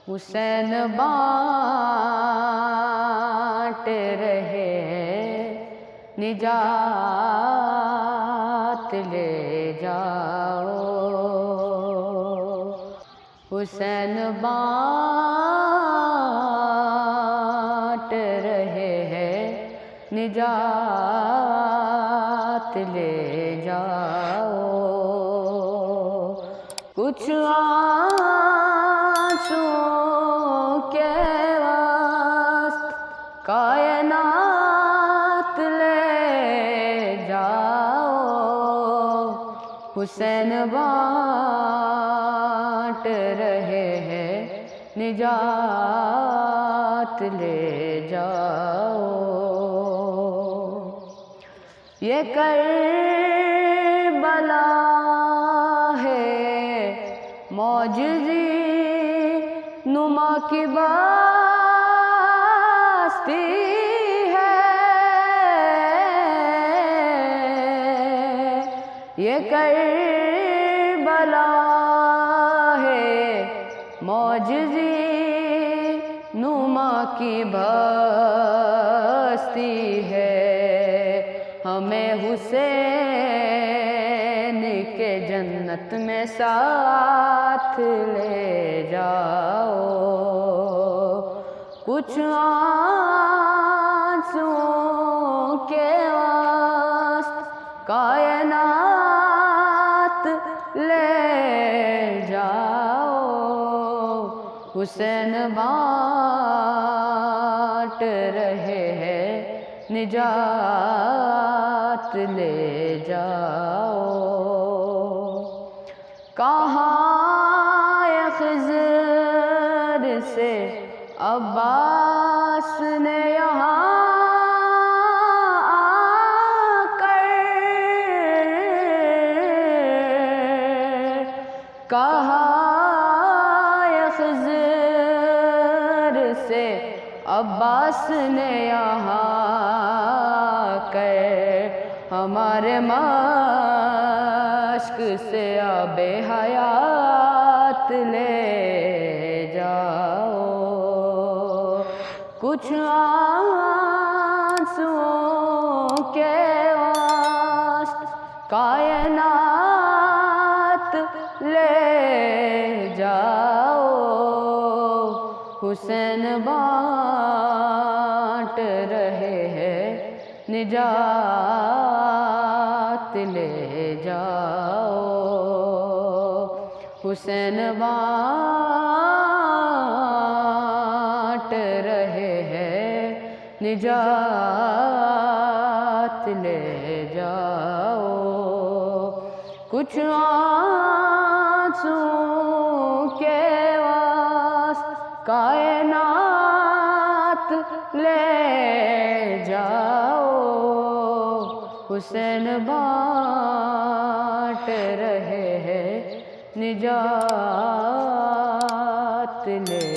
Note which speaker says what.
Speaker 1: حسین بانٹ رہے ہیں نجات لے جاؤ، حسین بانٹ رہے ہیں نجات لے جاؤ، کچھ آنسوؤں کے واسطے کائنات لے جاؤ، حسین بانٹ رہے ہیں نجات لے جاؤ، یہ کربلا ہے معجزی نما کی بستی ہے، یہ کربلا ہے معجزی نما کی بستی ہے، ہمیں حسین کے جنت میں ساتھ لے جاؤ، کچھ آنسوؤں کے واسطے کائنات لے جاؤ، حسین بانٹ رہے ہیں نجات لے جاؤ، کہاں خضر سے عباس نے یہاں آ کر کہا، خضر سے عباس نے یہاں کر ہمارے مشق سے آب حیات لے جاؤ، کچھ آنسوؤں کے واسطے کائنات لے جاؤ، حسین بانٹ رہے ہیں نجات لے جاؤ، حسین بانٹ رہے ہیں نجات لے جاؤ، کچھ آنسوؤں کے واسطے کائنات لے جاؤ، حسین بانٹ رہے ہیں نجات لے